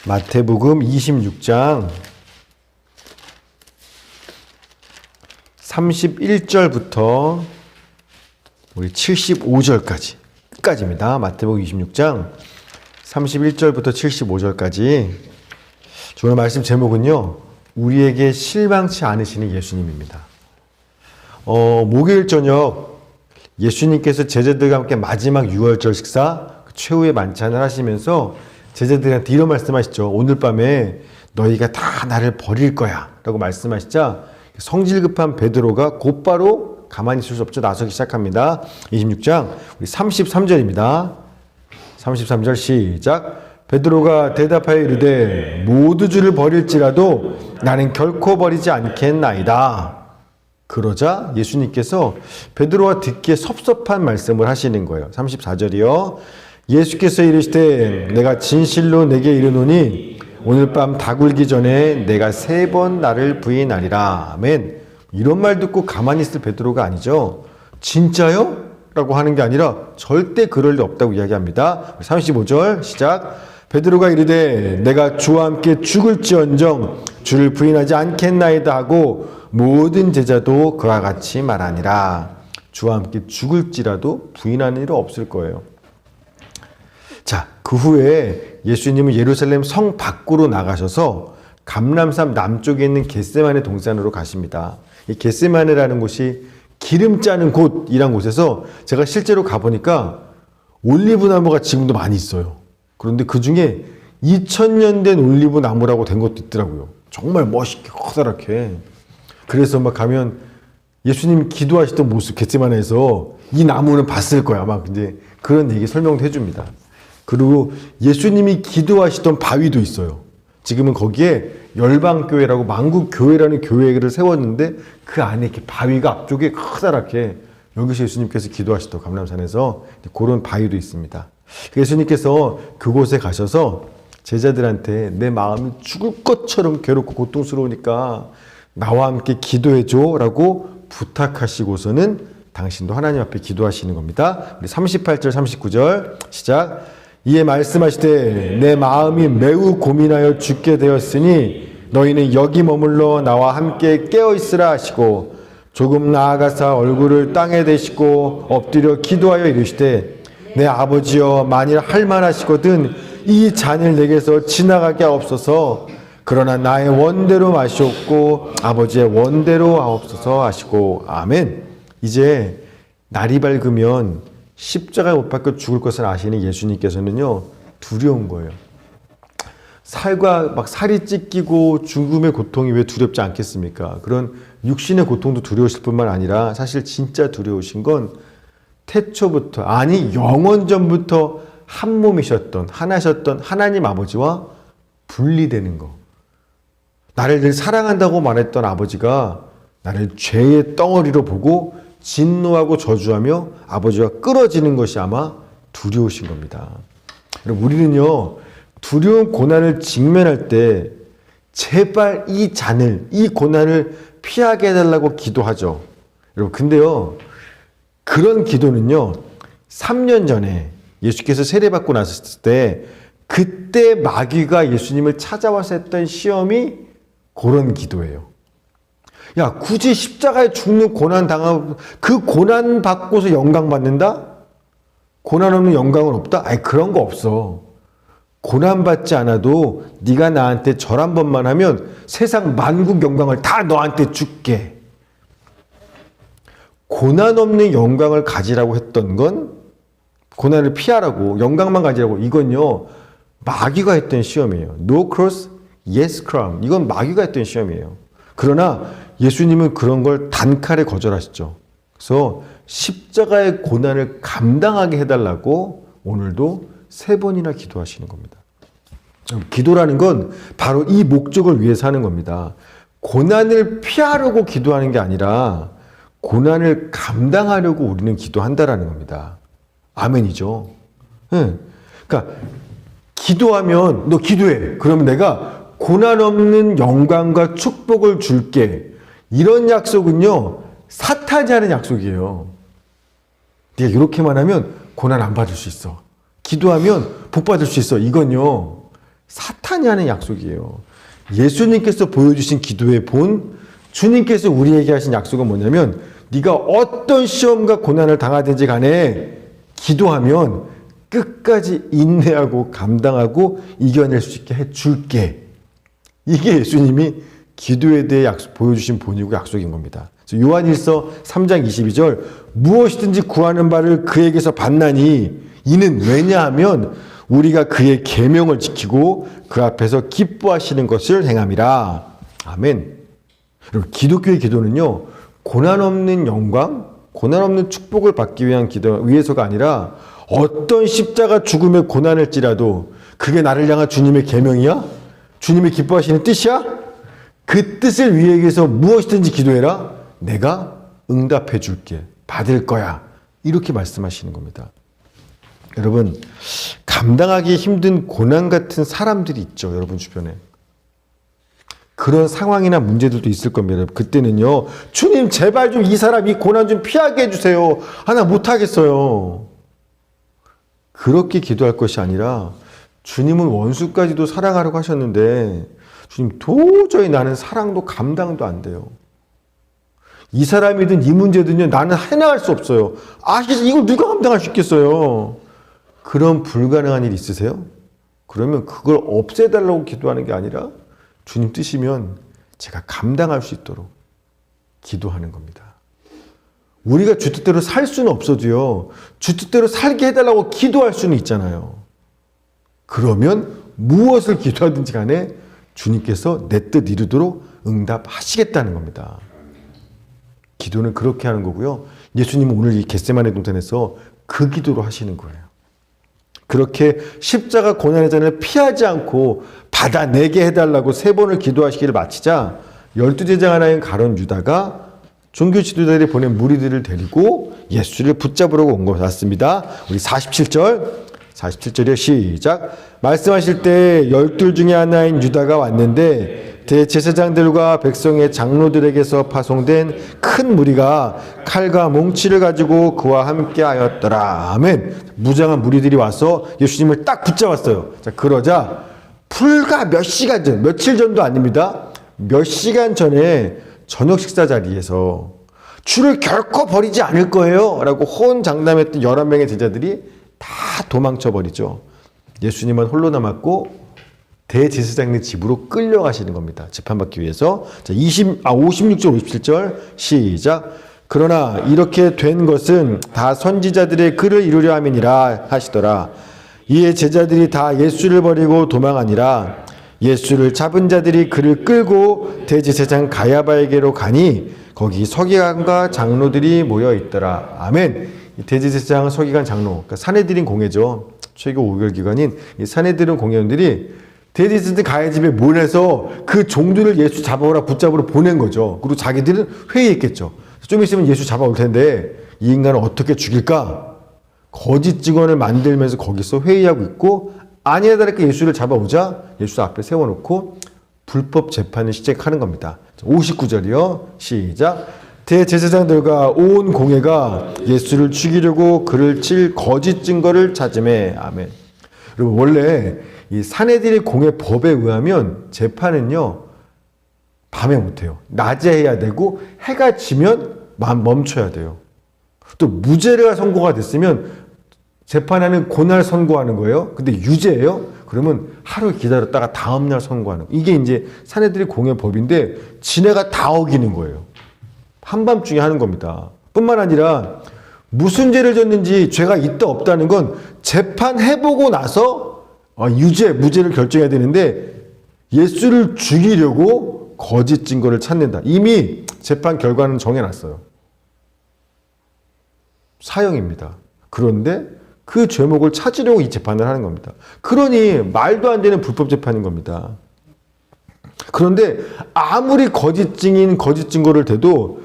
마태복음 26장 31절부터 우리 75절까지 끝까지입니다. 마태복음 26장 31절부터 75절까지. 오늘 말씀 제목은요, 우리에게 실망치 않으시는 예수님입니다. 목요일 저녁 예수님께서 제자들과 함께 마지막 유월절 식사, 최후의 만찬을 하시면서 제자들한테 이런 말씀하시죠. 오늘 밤에 너희가 다 나를 버릴 거야 라고 말씀하시자 성질 급한 베드로가 곧바로 가만히 있을 수 없죠. 나서기 시작합니다. 26장 우리 33절입니다. 33절 시작. 베드로가 대답하여 이르되 모두 주를 버릴지라도 나는 결코 버리지 않겠나이다. 그러자 예수님께서 베드로가 듣기에 섭섭한 말씀을 하시는 거예요. 34절이요. 예수께서 이르시되 내가 진실로 내게 이르노니 오늘 밤 다 굴기 전에 내가 3번 나를 부인하리라. 아멘. 이런 말 듣고 가만히 있을 베드로가 아니죠. 진짜요? 라고 하는 게 아니라 절대 그럴 리 없다고 이야기합니다. 35절 시작. 베드로가 이르되 내가 주와 함께 죽을지언정 주를 부인하지 않겠나이다 하고 모든 제자도 그와 같이 말하니라. 주와 함께 죽을지라도 부인하는 일은 없을 거예요. 자, 그 후에 예수님은 예루살렘 성 밖으로 나가셔서 감람산 남쪽에 있는 겟세마네 동산으로 가십니다. 이 겟세마네라는 곳이 기름 짜는 곳이란 곳에서 제가 실제로 가보니까 올리브 나무가 지금도 많이 있어요. 그런데 그 중에 2000년 된 올리브 나무라고 된 것도 있더라고요. 정말 멋있게 커다랗게. 그래서 막 가면 예수님이 기도하시던 모습 겟세마네에서 이 나무는 봤을 거야. 막 이제 그런 얘기 설명도 해줍니다. 그리고 예수님이 기도하시던 바위도 있어요. 지금은 거기에 열방교회라고 만국교회라는 교회를 세웠는데 그 안에 이렇게 바위가 앞쪽에 커다랗게 여기서 예수님께서 기도하시던 감람산에서 그런 바위도 있습니다. 예수님께서 그곳에 가셔서 제자들한테 내 마음이 죽을 것처럼 괴롭고 고통스러우니까 나와 함께 기도해줘 라고 부탁하시고서는 당신도 하나님 앞에 기도하시는 겁니다. 우리 38절 39절 시작. 이에 말씀하시되 내 마음이 매우 고민하여 죽게 되었으니 너희는 여기 머물러 나와 함께 깨어있으라 하시고 조금 나아가사 얼굴을 땅에 대시고 엎드려 기도하여 이르시되 내 아버지여 만일 할만하시거든 이 잔을 내게서 지나가게 하옵소서. 그러나 나의 원대로 마시옵고 아버지의 원대로 하옵소서 하시고. 아멘. 이제 날이 밝으면 십자가에 못 박혀 죽을 것을 아시는 예수님께서는요, 두려운 거예요. 살과 막 살이 찢기고 죽음의 고통이 왜 두렵지 않겠습니까? 그런 육신의 고통도 두려우실 뿐만 아니라 사실 진짜 두려우신 건 태초부터, 아니 영원전부터 한 몸이셨던, 하나셨던 하나님 아버지와 분리되는 거. 나를 늘 사랑한다고 말했던 아버지가 나를 죄의 덩어리로 보고 진노하고 저주하며 아버지와 끌어지는 것이 아마 두려우신 겁니다. 여러분, 우리는요, 두려운 고난을 직면할 때 제발 이 잔을, 이 고난을 피하게 해달라고 기도하죠. 여러분, 근데요, 그런 기도는요, 3년 전에 예수께서 세례받고 나섰을 때 그때 마귀가 예수님을 찾아와서 했던 시험이 그런 기도예요. 야, 굳이 십자가에 죽는 고난 당하고 그 고난 받고서 영광 받는다? 고난 없는 영광은 없다? 아니, 그런 거 없어. 고난 받지 않아도 네가 나한테 절 한 번만 하면 세상 만국 영광을 다 너한테 줄게. 고난 없는 영광을 가지라고 했던 건, 고난을 피하라고, 영광만 가지라고, 이건요, 마귀가 했던 시험이에요. No cross, yes crown. 이건 마귀가 했던 시험이에요. 그러나 예수님은 그런 걸 단칼에 거절하시죠. 그래서 십자가의 고난을 감당하게 해달라고 오늘도 3번이나 기도하시는 겁니다. 기도라는 건 바로 이 목적을 위해서 하는 겁니다. 고난을 피하려고 기도하는 게 아니라 고난을 감당하려고 우리는 기도한다라는 겁니다. 아멘이죠. 네. 그러니까 기도하면 너 기도해. 그러면 내가 고난 없는 영광과 축복을 줄게. 이런 약속은요, 사탄이 하는 약속이에요. 네가 이렇게만 하면 고난 안 받을 수 있어. 기도하면 복 받을 수 있어. 이건요, 사탄이 충만히 하는 약속이에요. 예수님께서 보여주신 기도의 본, 주님께서 우리에게 하신 약속은 뭐냐면 네가 어떤 시험과 고난을 당하든지 간에 기도하면 끝까지 인내하고 감당하고 이겨낼 수 있게 해줄게. 이게 예수님이 기도에 대해 보여주신 본이고 약속인 겁니다. 요한일서 3장 22절 무엇이든지 구하는 바를 그에게서 받나니 이는 왜냐하면 우리가 그의 계명을 지키고 그 앞에서 기뻐하시는 것을 행함이라. 아멘. 여러분, 기독교의 기도는요, 고난 없는 영광, 고난 없는 축복을 받기 위해서가 아니라 어떤 십자가 죽음의 고난일지라도 그게 나를 향한 주님의 계명이야? 주님이 기뻐하시는 뜻이야? 그 뜻을 위해서 무엇이든지 기도해라. 내가 응답해 줄게. 받을 거야. 이렇게 말씀하시는 겁니다. 여러분, 감당하기 힘든 고난 같은 사람들이 있죠. 여러분 주변에. 그런 상황이나 문제들도 있을 겁니다. 그때는요, 주님 제발 좀 이 사람 이 고난 좀 피하게 해주세요. 나 못하겠어요. 그렇게 기도할 것이 아니라 주님은 원수까지도 사랑하려고 하셨는데 주님 도저히 나는 사랑도 감당도 안 돼요. 이 사람이든 이 문제든요, 나는 해나갈 수 없어요. 이걸 누가 감당할 수 있겠어요. 그런 불가능한 일 있으세요? 그러면 그걸 없애달라고 기도하는 게 아니라 주님 뜻이면 제가 감당할 수 있도록 기도하는 겁니다. 우리가 주 뜻대로 살 수는 없어도요, 주 뜻대로 살게 해달라고 기도할 수는 있잖아요. 그러면 무엇을 기도하든지 간에 주님께서 내 뜻 이루도록 응답하시겠다는 겁니다. 기도는 그렇게 하는 거고요. 예수님은 오늘 이 겟세마네 동산에서 그 기도로 하시는 거예요. 그렇게 십자가 고난의 잔을 피하지 않고 받아내게 해달라고 3번을 기도하시기를 마치자 12제자 하나인 가룟 유다가 종교 지도자들이 보낸 무리들을 데리고 예수를 붙잡으려고 온 것 같습니다. 우리 47절이요. 시작. 말씀하실 때 12 중에 하나인 유다가 왔는데 대제사장들과 백성의 장로들에게서 파송된 큰 무리가 칼과 몽치를 가지고 그와 함께 하였더라. 아멘. 무장한 무리들이 와서 예수님을 딱 붙잡았어요. 자, 그러자 불과 몇 시간 전, 며칠 전도 아닙니다. 몇 시간 전에 저녁 식사 자리에서 주를 결코 버리지 않을 거예요 라고 호언장담했던 11명의 제자들이 다 도망쳐버리죠. 예수님은 홀로 남았고 대제사장의 집으로 끌려가시는 겁니다. 재판받기 위해서. 자, 56절 57절 시작. 그러나 이렇게 된 것은 다 선지자들의 글을 이루려 함이니라 하시더라. 이에 제자들이 다 예수를 버리고 도망하니라. 예수를 잡은 자들이 그를 끌고 대제사장 가야바에게로 가니 거기 서기관과 장로들이 모여 있더라. 아멘. 대제사장, 서기관, 장로, 그러니까 사내들인 공회죠. 최고 5개월 기관인 이 사내들인 공회원들이 대제사장 가야 집에 몰려서 그 종들을 예수 잡아오라 붙잡으러 보낸 거죠. 그리고 자기들은 회의했겠죠. 좀 있으면 예수 잡아올 텐데 이 인간을 어떻게 죽일까? 거짓 증언을 만들면서 거기서 회의하고 있고 아니나 다를까 예수를 잡아오자 예수 앞에 세워놓고 불법 재판을 시작하는 겁니다. 59절이요. 시작. 대제사장들과 온 공회가 예수를 죽이려고 그를 칠 거짓 증거를 찾으매. 아멘. 여러분, 원래 이 사내들의 공회 법에 의하면 재판은요, 밤에 못해요. 낮에 해야 되고 해가 지면 멈춰야 돼요. 또 무죄가 선고가 됐으면 재판하는 그날 선고하는 거예요. 근데 유죄예요? 그러면 하루 기다렸다가 다음날 선고하는 거예요. 이게 이제 사내들의 공회 법인데 지네가 다 어기는 거예요. 한밤중에 하는 겁니다. 뿐만 아니라 무슨 죄를 졌는지 죄가 있다 없다는 건 재판해보고 나서 유죄, 무죄를 결정해야 되는데 예수를 죽이려고 거짓 증거를 찾는다. 이미 재판 결과는 정해놨어요. 사형입니다. 그런데 그 죄목을 찾으려고 이 재판을 하는 겁니다. 그러니 말도 안 되는 불법 재판인 겁니다. 그런데 아무리 거짓 증인, 거짓 증거를 대도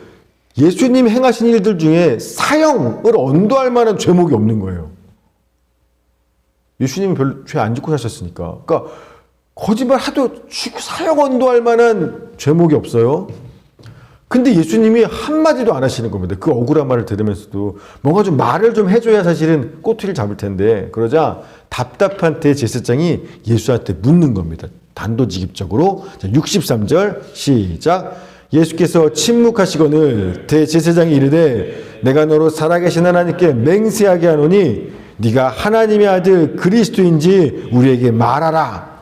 예수님 행하신 일들 중에 사형을 언도할 만한 죄목이 없는 거예요. 예수님은 별로 죄 안 짓고 사셨으니까. 그러니까 거짓말 하도 사형 언도할 만한 죄목이 없어요. 근데 예수님이 한마디도 안 하시는 겁니다. 그 억울한 말을 들으면서도 뭔가 좀 말을 좀 해줘야 사실은 꼬투리를 잡을 텐데, 그러자 답답한 대제사장이 예수한테 묻는 겁니다. 단도직입적으로. 자, 63절 시작. 예수께서 침묵하시거늘 대제사장이 이르되 내가 너로 살아계신 하나님께 맹세하게 하노니 네가 하나님의 아들 그리스도인지 우리에게 말하라.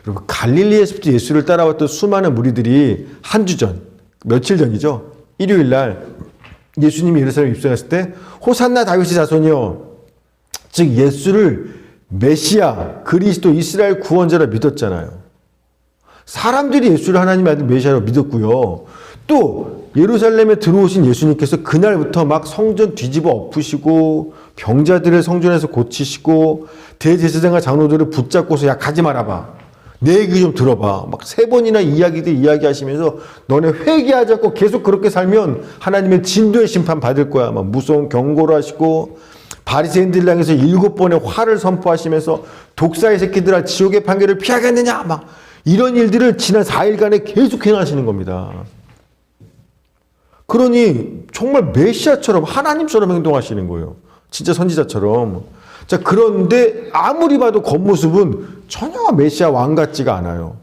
여러분, 갈릴리에서부터 예수를 따라왔던 수많은 무리들이 한 주 전, 며칠 전이죠. 일요일 날 예수님이 예루살렘에 입성했을 때 호산나 다윗의 자손이요, 즉 예수를 메시아, 그리스도, 이스라엘 구원자라 믿었잖아요. 사람들이 예수를 하나님의 아들 메시아로 믿었고요. 또 예루살렘에 들어오신 예수님께서 그날부터 막 성전 뒤집어 엎으시고 병자들을 성전에서 고치시고 대제사장과 장로들을 붙잡고서 야 가지 말아봐. 내 얘기 좀 들어봐. 막 3번이나 이야기하시면서 너네 회개하지 않고 계속 그렇게 살면 하나님의 진도의 심판 받을 거야. 막 무서운 경고를 하시고 바리새인들을 향해서 7번의 화를 선포하시면서 독사의 새끼들아 지옥의 판결을 피하겠느냐 막 이런 일들을 지난 4일간에 계속 행하시는 겁니다. 그러니 정말 메시아처럼 하나님처럼 행동하시는 거예요. 진짜 선지자처럼. 자, 그런데 아무리 봐도 겉모습은 전혀 메시아 왕 같지가 않아요.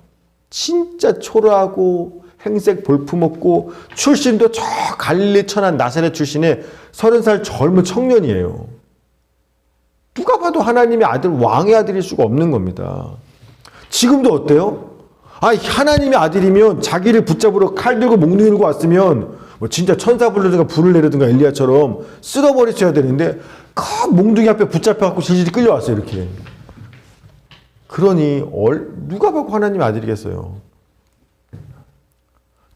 진짜 초라하고 행색 볼품없고 출신도 저 갈릴리 천한 나사렛 출신의 30살 젊은 청년이에요. 누가 봐도 하나님의 아들, 왕의 아들일 수가 없는 겁니다. 지금도 어때요? 하나님의 아들이면 자기를 붙잡으러 칼 들고 몽둥이 들고 왔으면 뭐 진짜 천사 불러든가 불을 내려든가 엘리야처럼 쓸어버리셔야 되는데 큰 몽둥이 앞에 붙잡혀갖고 질질 끌려왔어요. 이렇게. 그러니 누가 봐도 하나님의 아들이겠어요.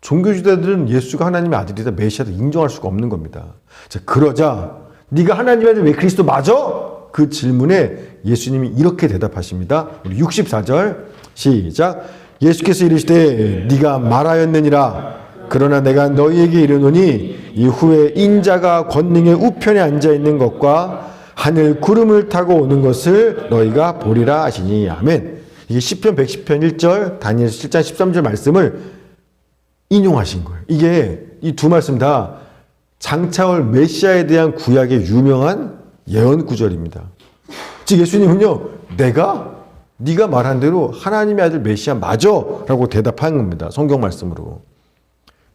종교주의자들은 예수가 하나님의 아들이다, 메시아다 인정할 수가 없는 겁니다. 자, 그러자 네가 하나님의 아들 왜 그리스도 맞아? 그 질문에 예수님이 이렇게 대답하십니다. 우리 64절 시작. 예수께서 이르시되 네가 말하였느니라. 그러나 내가 너희에게 이르노니 이후에 인자가 권능의 우편에 앉아 있는 것과 하늘 구름을 타고 오는 것을 너희가 보리라 하시니. 아멘. 이게 시편 110편 1절 다니엘 7장 13절 말씀을 인용하신 거예요. 이게 이 두 말씀 다 장차올 메시아에 대한 구약의 유명한 예언 구절입니다. 즉 예수님은요, 네가 말한 대로 하나님의 아들 메시아 맞아 라고 대답한 겁니다. 성경 말씀으로.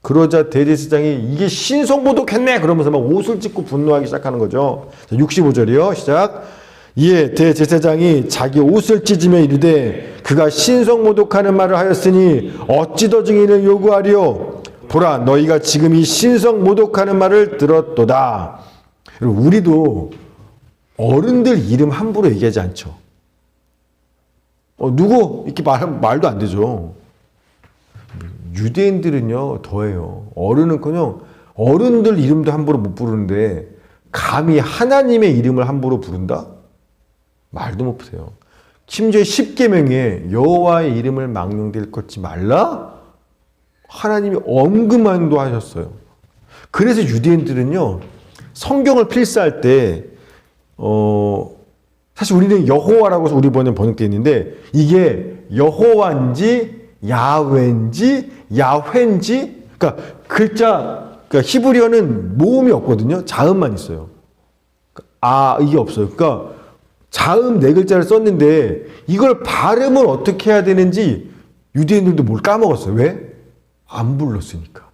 그러자 대제사장이 이게 신성모독했네 그러면서 막 옷을 찢고 분노하기 시작하는 거죠. 65절이요. 시작. 이에 대제사장이 자기 옷을 찢으며 이르되 그가 신성모독하는 말을 하였으니 어찌 더 증인을 요구하리요. 보라, 너희가 지금 이 신성모독하는 말을 들었도다. 우리도 어른들 이름 함부로 얘기하지 않죠. 누구 이렇게 말도 안 되죠. 유대인들은요 더해요. 어른은커녕 어른들 이름도 함부로 못 부르는데 감히 하나님의 이름을 함부로 부른다? 말도 못 푸세요. 심지어 10계명에 여호와의 이름을 망령될 것지 말라? 하나님이 엄금한도 하셨어요. 그래서 유대인들은요 성경을 필사할 때 사실 우리는 여호와라고 우리 번역되어 있는데 이게 여호와인지 야훼인지 야훼인지, 그러니까 히브리어는 모음이 없거든요. 자음만 있어요. 이게 없어요. 그러니까 자음 4글자를 썼는데 이걸 발음을 어떻게 해야 되는지 유대인들도 뭘 까먹었어요. 왜? 안 불렀으니까.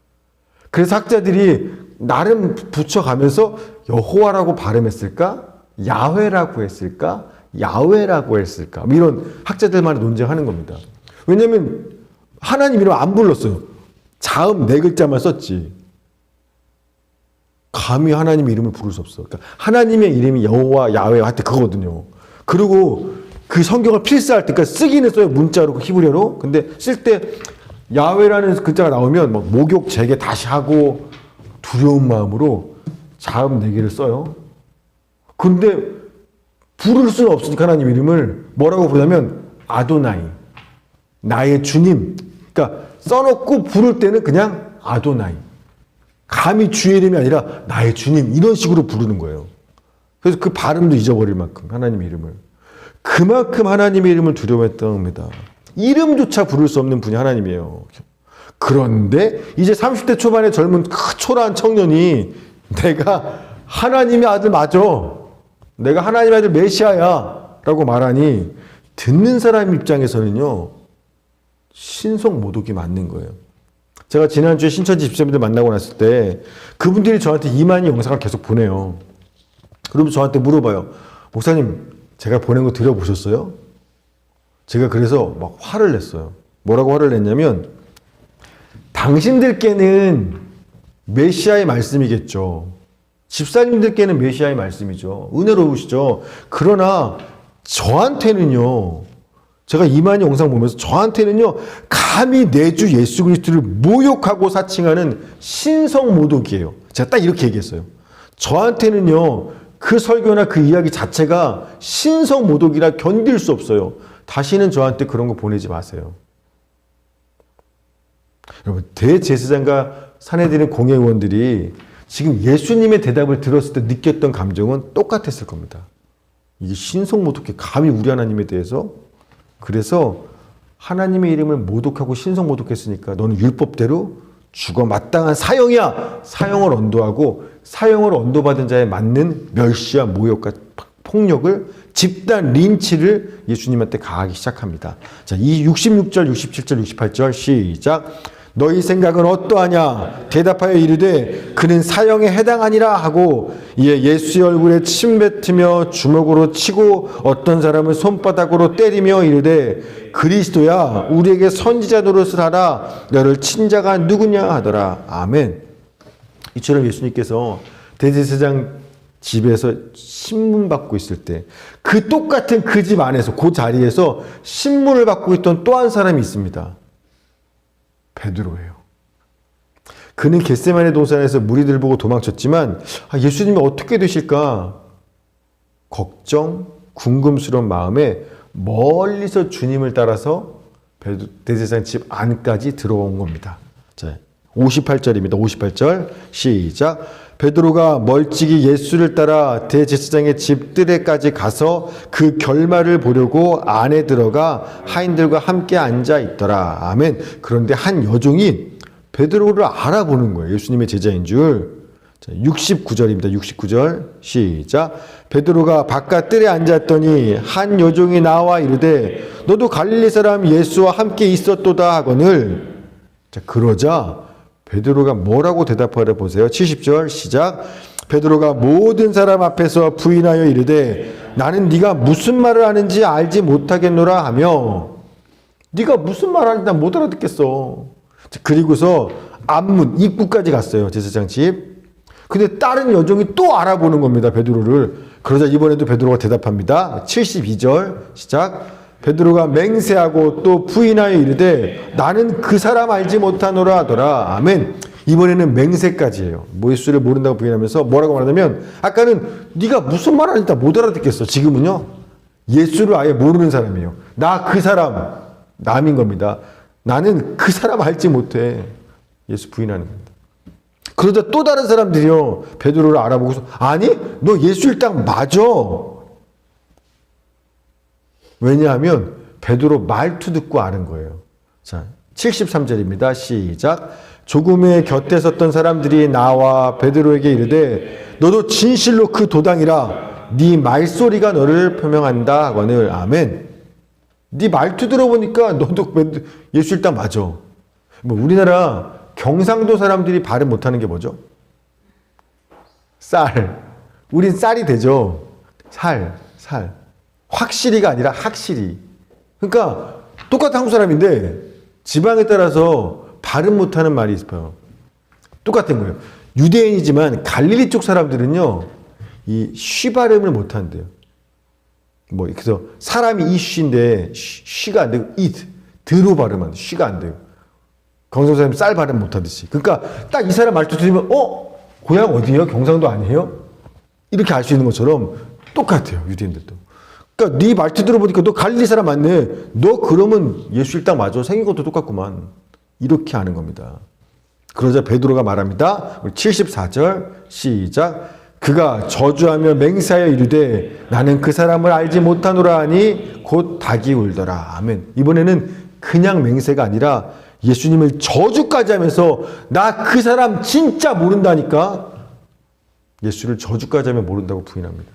그래서 학자들이 나름 붙여가면서 여호와라고 발음했을까? 야훼라고 했을까? 야훼라고 했을까? 이런 학자들만의 논쟁하는 겁니다. 왜냐하면 하나님 이름 안 불렀어요. 자음 4글자만 썼지. 감히 하나님의 이름을 부를 수 없어. 그러니까 하나님의 이름이 여호와, 야훼 할 때 그거거든요. 그리고 그 성경을 필사할 때, 그러니까 쓰기는 써요. 문자로, 히브리어로. 근데 쓸 때 야훼라는 글자가 나오면 막 목욕, 재개 다시 하고 두려운 마음으로 자음 4개를 써요. 근데 부를 수는 없으니까 하나님 이름을 뭐라고 부르냐면 아도나이. 나의 주님. 그러니까 써놓고 부를 때는 그냥 아도나이. 감히 주의 이름이 아니라 나의 주님 이런 식으로 부르는 거예요. 그래서 그 발음도 잊어버릴 만큼 하나님의 이름을. 그만큼 하나님의 이름을 두려워했던 겁니다. 이름조차 부를 수 없는 분이 하나님이에요. 그런데 이제 30대 초반의 젊은 초라한 청년이 내가 하나님의 아들 맞아. 내가 하나님의 아들 메시아야. 라고 말하니 듣는 사람 입장에서는요. 신성모독이 맞는 거예요. 제가 지난주에 신천지 집사님들 만나고 났을 때 그분들이 저한테 이만희 영상을 계속 보내요. 그러면 저한테 물어봐요. 목사님, 제가 보낸 거 들어보셨어요? 제가 그래서 막 화를 냈어요. 뭐라고 화를 냈냐면 당신들께는 메시아의 말씀이겠죠. 집사님들께는 메시아의 말씀이죠. 은혜로우시죠. 그러나 저한테는요. 제가 이만희 영상 보면서 저한테는요. 감히 내 주 예수 그리스도를 모욕하고 사칭하는 신성모독이에요. 제가 딱 이렇게 얘기했어요. 저한테는요. 그 설교나 그 이야기 자체가 신성모독이라 견딜 수 없어요. 다시는 저한테 그런 거 보내지 마세요. 여러분, 대제사장과 사내들의 공회의원들이 지금 예수님의 대답을 들었을 때 느꼈던 감정은 똑같았을 겁니다. 이게 신성모독해 감히 우리 하나님에 대해서. 그래서 하나님의 이름을 모독하고 신성모독했으니까 너는 율법대로 죽어 마땅한 사형이야. 사형을 언도하고 사형을 언도받은 자에 맞는 멸시와 모욕과 폭력을 집단 린치를 예수님한테 가하기 시작합니다. 자, 이 66절, 67절, 68절 시작. 너희 생각은 어떠하냐? 대답하여 이르되 그는 사형에 해당하니라 하고 이에 예수의 얼굴에 침 뱉으며 주먹으로 치고 어떤 사람을 손바닥으로 때리며 이르되 그리스도야 우리에게 선지자 노릇을 하라. 너를 친 자가 누구냐 하더라. 아멘. 이처럼 예수님께서 대제사장 집에서 신문 받고 있을 때 그 똑같은 그 집 안에서 그 자리에서 신문을 받고 있던 또 한 사람이 있습니다. 베드로예요. 그는 겟세마네 동산에서 무리들 보고 도망쳤지만 예수님이 어떻게 되실까? 걱정, 궁금스러운 마음에 멀리서 주님을 따라서 대제사장 집 안까지 들어온 겁니다. 자, 58절입니다. 58절 시작. 베드로가 멀찍이 예수를 따라 대제사장의 집 뜰에까지 가서 그 결말을 보려고 안에 들어가 하인들과 함께 앉아 있더라. 아멘. 그런데 한 여종이 베드로를 알아보는 거예요. 예수님의 제자인 줄. 자, 69절입니다. 69절 시작. 베드로가 바깥 뜰에 앉았더니 한 여종이 나와 이르되 너도 갈릴리 사람 예수와 함께 있었도다 하거늘. 자, 그러자 베드로가 뭐라고 대답하려 보세요. 70절 시작. 베드로가 모든 사람 앞에서 부인하여 이르되 나는 네가 무슨 말을 하는지 알지 못하겠노라 하며. 네가 무슨 말을 하는지 난 못 알아듣겠어. 그리고서 앞문 입구까지 갔어요. 제사장 집. 근데 다른 여종이 또 알아보는 겁니다. 베드로를. 그러자 이번에도 베드로가 대답합니다. 72절 시작. 베드로가 맹세하고 또 부인하여 이르되 나는 그 사람 알지 못하노라 하더라. 아멘. 이번에는 맹세까지예요. 예수를 모른다고 부인하면서 뭐라고 말하냐면 아까는 네가 무슨 말 하는지 다 못 알아듣겠어. 지금은요. 예수를 아예 모르는 사람이에요. 나 그 사람 남인 겁니다. 나는 그 사람 알지 못해. 예수 부인하는 겁니다. 그러자 또 다른 사람들이요. 베드로를 알아보고서 아니 너 예수 일당 맞아. 왜냐하면 베드로 말투 듣고 아는 거예요. 자, 73절입니다. 시작. 조금의 곁에 섰던 사람들이 나와 베드로에게 이르되 너도 진실로 그 도당이라 네 말소리가 너를 표명한다 하거늘. 아멘. 네 말투 들어보니까 너도 예수 일당 맞아. 우리나라 경상도 사람들이 발음 못하는 게 뭐죠? 쌀. 우린 쌀이 되죠. 살. 확실히가 아니라 확실히. 그러니까 똑같은 한국 사람인데 지방에 따라서 발음 못하는 말이 있어요. 똑같은 거예요. 유대인이지만 갈릴리 쪽 사람들은요. 이 쉬 발음을 못한대요. 그래서 사람이 이 쉬인데 쉬가 안 되고 it, 드로 발음하는 쉬가 안 돼요. 경상도 사람이 쌀 발음 못하듯이. 그러니까 딱 이 사람 말투 들으면 고향 어디예요? 경상도 아니에요? 이렇게 알 수 있는 것처럼 똑같아요. 유대인들도. 그러니까 네 말투 들어보니까 너 갈릴리 사람 맞네. 너 그러면 예수 일당 맞아. 생긴 것도 똑같구만. 이렇게 하는 겁니다. 그러자 베드로가 말합니다. 74절 시작. 그가 저주하며 맹세하여 이르되 나는 그 사람을 알지 못하노라 하니 곧 닭이 울더라. 아멘. 이번에는 그냥 맹세가 아니라 예수님을 저주까지 하면서 나 그 사람 진짜 모른다니까 예수를 저주까지 하면 모른다고 부인합니다.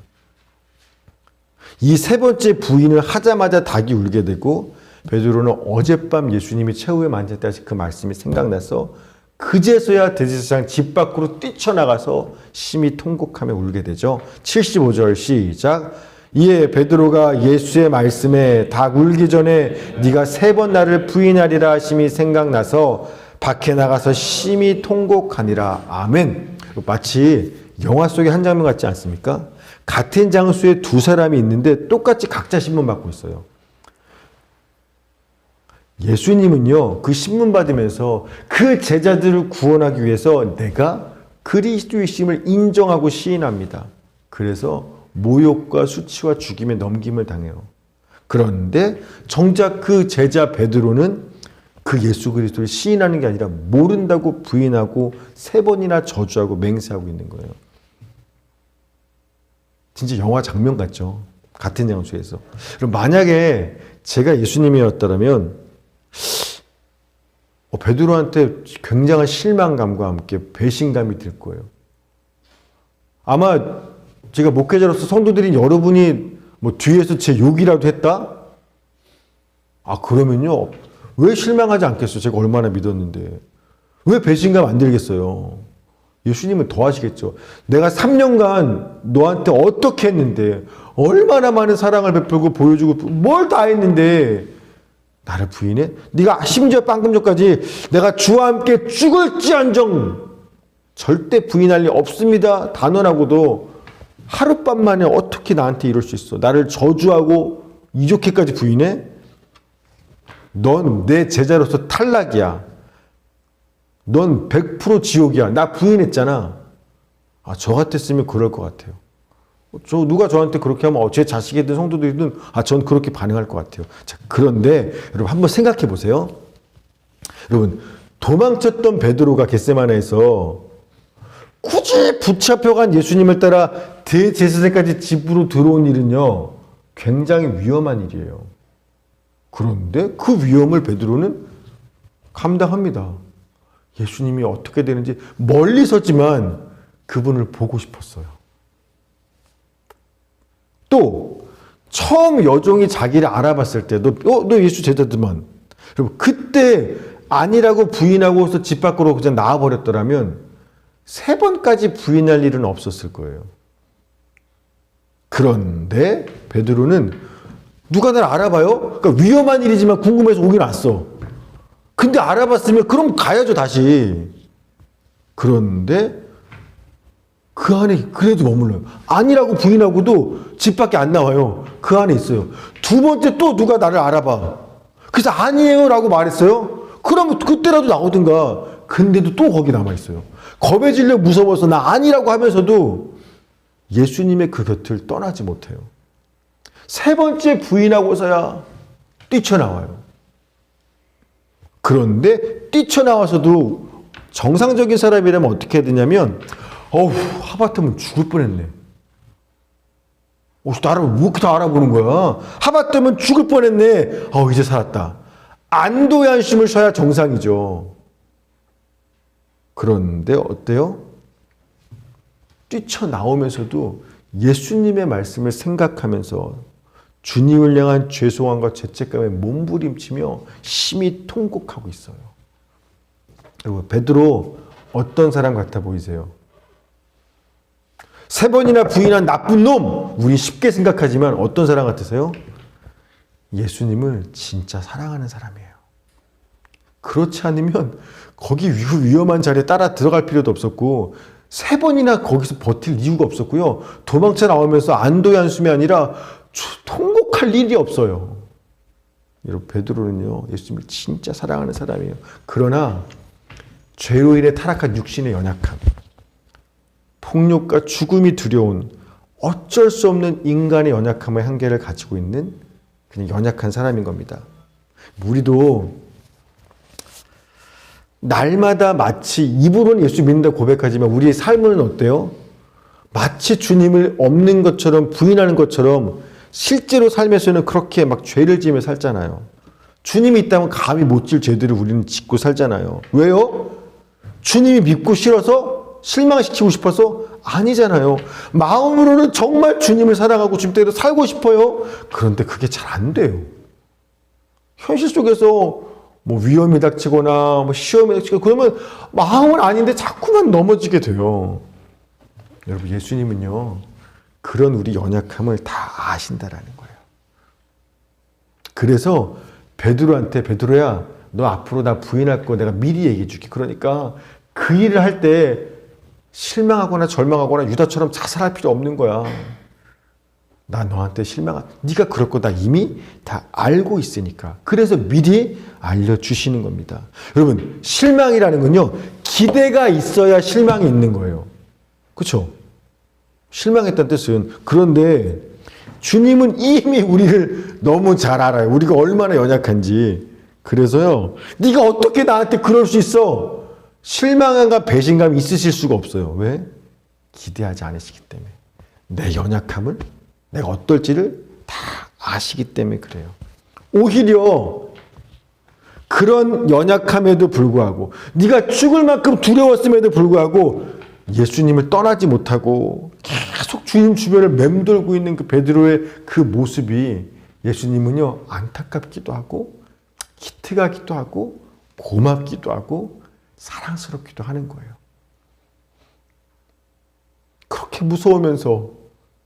이 세 번째 부인을 하자마자 닭이 울게 되고 베드로는 어젯밤 예수님이 최후에 만졌다 하신 그 말씀이 생각나서 그제서야 대제사장 집 밖으로 뛰쳐나가서 심히 통곡하며 울게 되죠. 75절 시작. 이에 베드로가 예수의 말씀에 닭 울기 전에 네가 3번 나를 부인하리라 하심이 생각나서 밖에 나가서 심히 통곡하니라. 아멘. 마치 영화 속의 한 장면 같지 않습니까? 같은 장소에 두 사람이 있는데 똑같이 각자 신문 받고 있어요. 예수님은요, 그 신문 받으면서 그 제자들을 구원하기 위해서 내가 그리스도이심을 인정하고 시인합니다. 그래서 모욕과 수치와 죽임에 넘김을 당해요. 그런데 정작 그 제자 베드로는 그 예수 그리스도를 시인하는 게 아니라 모른다고 부인하고 3번이나 저주하고 맹세하고 있는 거예요. 진짜 영화 장면 같죠? 같은 장소에서. 그럼 만약에 제가 예수님이었다면 베드로한테 굉장한 실망감과 함께 배신감이 들 거예요. 아마 제가 목회자로서 성도들인 여러분이 뭐 뒤에서 제 욕이라도 했다? 그러면요. 왜 실망하지 않겠어요? 제가 얼마나 믿었는데. 왜 배신감 안 들겠어요? 예수님은 더 하시겠죠. 내가 3년간 너한테 어떻게 했는데, 얼마나 많은 사랑을 베풀고 보여주고 뭘 다 했는데 나를 부인해? 네가 심지어 방금 전까지 내가 주와 함께 죽을지언정 절대 부인할 리 없습니다 단언하고도 하룻밤 만에 어떻게 나한테 이럴 수 있어? 나를 저주하고 이렇게까지 부인해? 넌 내 제자로서 탈락이야. 넌 100% 지옥이야. 나 부인했잖아. 저 같았으면 그럴 것 같아요. 누가 저한테 그렇게 하면 제 자식이든 성도들이든 전 그렇게 반응할 것 같아요. 자, 그런데 여러분 한번 생각해 보세요. 여러분 도망쳤던 베드로가 겟세마네에서 굳이 붙잡혀간 예수님을 따라 대제사장까지 집으로 들어온 일은요 굉장히 위험한 일이에요. 그런데 그 위험을 베드로는 감당합니다. 예수님이 어떻게 되는지 멀리 서지만 그분을 보고 싶었어요. 또 처음 여종이 자기를 알아봤을 때 너 예수 제자들만 여러분 그때 아니라고 부인하고서 집 밖으로 그냥 나와버렸더라면 3번까지 부인할 일은 없었을 거예요. 그런데 베드로는 누가 날 알아봐요? 그러니까 위험한 일이지만 궁금해서 오긴 왔어. 근데 알아봤으면 그럼 가야죠 다시. 그런데 그 안에 그래도 머물러요. 아니라고 부인하고도 집 밖에 안 나와요. 그 안에 있어요. 2번째 또 누가 나를 알아봐. 그래서 아니에요 라고 말했어요. 그러면 그때라도 나오든가. 근데도 또 거기 남아있어요. 겁에 질려 무서워서 나 아니라고 하면서도 예수님의 그 곁을 떠나지 못해요. 3번째 부인하고서야 뛰쳐나와요. 그런데 뛰쳐나와서도 정상적인 사람이라면 어떻게 해야 되냐면 하마터면 죽을 뻔했네. 나를 왜 이렇게 다 알아보는 거야? 하마터면 죽을 뻔했네. 이제 살았다. 안도의 한숨을 쉬어야 정상이죠. 그런데 어때요? 뛰쳐나오면서도 예수님의 말씀을 생각하면서 주님을 향한 죄송함과 죄책감에 몸부림치며 심히 통곡하고 있어요. 여러분, 베드로 어떤 사람 같아 보이세요? 3번이나 부인한 나쁜 놈! 우리 쉽게 생각하지만 어떤 사람 같으세요? 예수님을 진짜 사랑하는 사람이에요. 그렇지 않으면 거기 위험한 자리에 따라 들어갈 필요도 없었고 3번이나 거기서 버틸 이유가 없었고요. 도망쳐 나오면서 안도의 한숨이 아니라 통곡할 일이 없어요. 여러분 베드로는요 예수님을 진짜 사랑하는 사람이에요. 그러나 죄로 인해 타락한 육신의 연약함, 폭력과 죽음이 두려운 어쩔 수 없는 인간의 연약함의 한계를 가지고 있는 그냥 연약한 사람인 겁니다. 우리도 날마다 마치 입으로는 예수 믿는다고 고백하지만 우리의 삶은 어때요? 마치 주님을 없는 것처럼 부인하는 것처럼 실제로 삶에서는 그렇게 막 죄를 지으며 살잖아요. 주님이 있다면 감히 못 질 죄들을 우리는 짓고 살잖아요. 왜요? 주님이 믿고 싫어서? 실망시키고 싶어서? 아니잖아요. 마음으로는 정말 주님을 사랑하고 주님대로 살고 싶어요. 그런데 그게 잘 안 돼요. 현실 속에서 뭐 위험이 닥치거나 뭐 시험이 닥치고 그러면 마음은 아닌데 자꾸만 넘어지게 돼요. 여러분, 예수님은요, 그런 우리 연약함을 다 아신다라는 거예요. 그래서 베드로한테, 베드로야, 너 앞으로 나 부인할 거 내가 미리 얘기해 줄게. 그러니까 그 일을 할 때 실망하거나 절망하거나 유다처럼 자살할 필요 없는 거야. 나 너한테 네가 그럴 거 나 이미 다 알고 있으니까. 그래서 미리 알려주시는 겁니다. 여러분, 실망이라는 건요, 기대가 있어야 실망이 있는 거예요. 그렇죠? 실망했다는 뜻은. 그런데 주님은 이미 우리를 너무 잘 알아요. 우리가 얼마나 연약한지. 그래서요, 네가 어떻게 나한테 그럴 수 있어? 실망감과 배신감이 있으실 수가 없어요. 왜? 기대하지 않으시기 때문에. 내 연약함을, 내가 어떨지를 다 아시기 때문에 그래요. 오히려 그런 연약함에도 불구하고, 네가 죽을 만큼 두려웠음에도 불구하고 예수님을 떠나지 못하고 계속 주님 주변을 맴돌고 있는 그 베드로의 그 모습이 예수님은요, 안타깝기도 하고 기특하기도 하고 고맙기도 하고 사랑스럽기도 하는 거예요. 그렇게 무서우면서,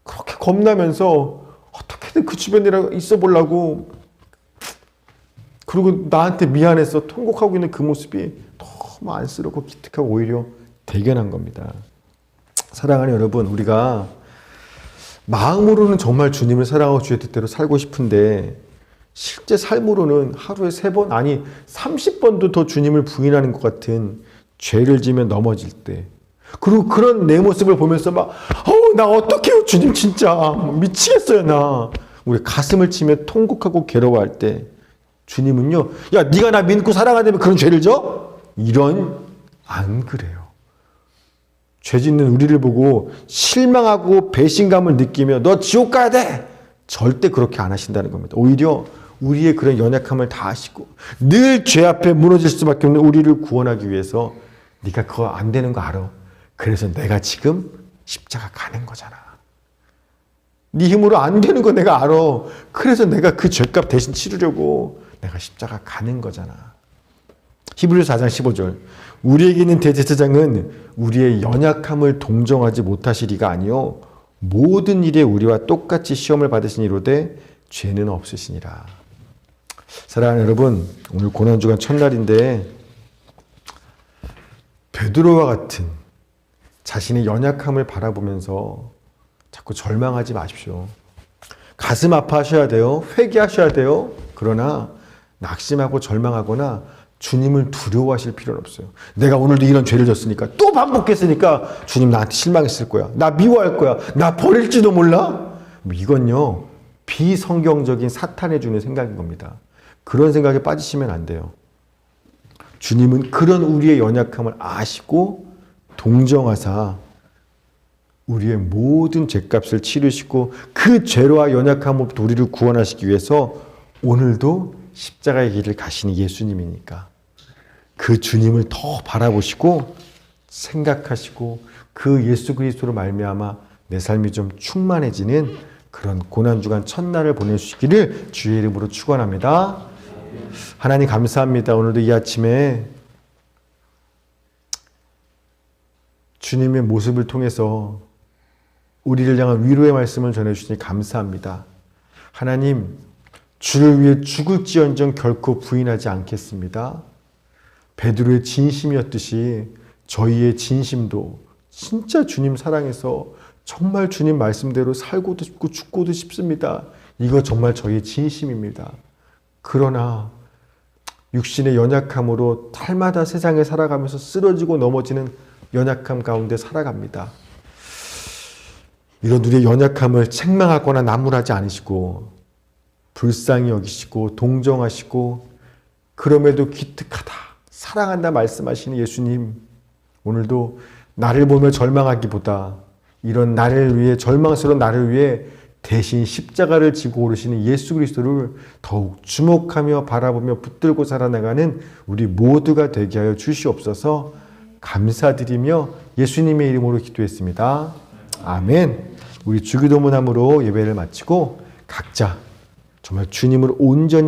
그렇게 겁나면서 어떻게든 그 주변에 있어 보려고, 그리고 나한테 미안해서 통곡하고 있는 그 모습이 너무 안쓰럽고 기특하고 오히려 대견한 겁니다. 사랑하는 여러분, 우리가 마음으로는 정말 주님을 사랑하고 주의 뜻대로 살고 싶은데 실제 삶으로는 하루에 3번, 아니 30번도 더 주님을 부인하는 것 같은 죄를 지며 넘어질 때, 그리고 그런 내 모습을 보면서 막 나 어떡해요 주님, 진짜 미치겠어요 나, 우리 가슴을 치며 통곡하고 괴로워할 때 주님은요, 야 네가 나 믿고 사랑하다면 그런 죄를 져? 안 그래요. 죄 짓는 우리를 보고 실망하고 배신감을 느끼며 너 지옥 가야 돼, 절대 그렇게 안 하신다는 겁니다. 오히려 우리의 그런 연약함을 다 아시고 늘 죄 앞에 무너질 수밖에 없는 우리를 구원하기 위해서 네가 그거 안 되는 거 알아. 그래서 내가 지금 십자가 가는 거잖아. 네 힘으로 안 되는 거 내가 알아. 그래서 내가 그 죄값 대신 치르려고 내가 십자가 가는 거잖아. 히브리서 4장 15절. 우리에게 있는 대제사장은 우리의 연약함을 동정하지 못하시리가 아니요 모든 일에 우리와 똑같이 시험을 받으시니로되 죄는 없으시니라. 사랑하는 여러분, 오늘 고난주간 첫날인데 베드로와 같은 자신의 연약함을 바라보면서 자꾸 절망하지 마십시오. 가슴 아파하셔야 돼요. 회개하셔야 돼요. 그러나 낙심하고 절망하거나 주님을 두려워하실 필요는 없어요. 내가 오늘도 이런 죄를 졌으니까, 또 반복했으니까 주님 나한테 실망했을 거야, 나 미워할 거야, 나 버릴지도 몰라. 이건요, 비성경적인 사탄이 주는 생각인 겁니다. 그런 생각에 빠지시면 안 돼요. 주님은 그런 우리의 연약함을 아시고 동정하사 우리의 모든 죄값을 치르시고 그 죄와 연약함으로부터 우리를 구원하시기 위해서 오늘도 십자가의 길을 가시는 예수님이니까 그 주님을 더 바라보시고 생각하시고 그 예수 그리스도로 말미암아 내 삶이 좀 충만해지는 그런 고난주간 첫날을 보내주시기를 주의 이름으로 축원합니다. 하나님 감사합니다. 오늘도 이 아침에 주님의 모습을 통해서 우리를 향한 위로의 말씀을 전해주시니 감사합니다. 하나님, 주를 위해 죽을지언정 결코 부인하지 않겠습니다. 베드로의 진심이었듯이 저희의 진심도 진짜 주님 사랑해서 정말 주님 말씀대로 살고도 싶고 죽고도 싶습니다. 이거 정말 저희의 진심입니다. 그러나 육신의 연약함으로 달마다 세상에 살아가면서 쓰러지고 넘어지는 연약함 가운데 살아갑니다. 이런 우리의 연약함을 책망하거나 나무라지 않으시고 불쌍히 여기시고 동정하시고 그럼에도 기특하다, 사랑한다 말씀하시는 예수님, 오늘도 나를 보며 절망하기보다 이런 나를 위해, 절망스러운 나를 위해 대신 십자가를 지고 오르시는 예수 그리스도를 더욱 주목하며 바라보며 붙들고 살아나가는 우리 모두가 되게 하여 주시옵소서. 감사드리며 예수님의 이름으로 기도했습니다. 아멘. 우리 주기도문함으로 예배를 마치고 각자 정말 주님을 온전히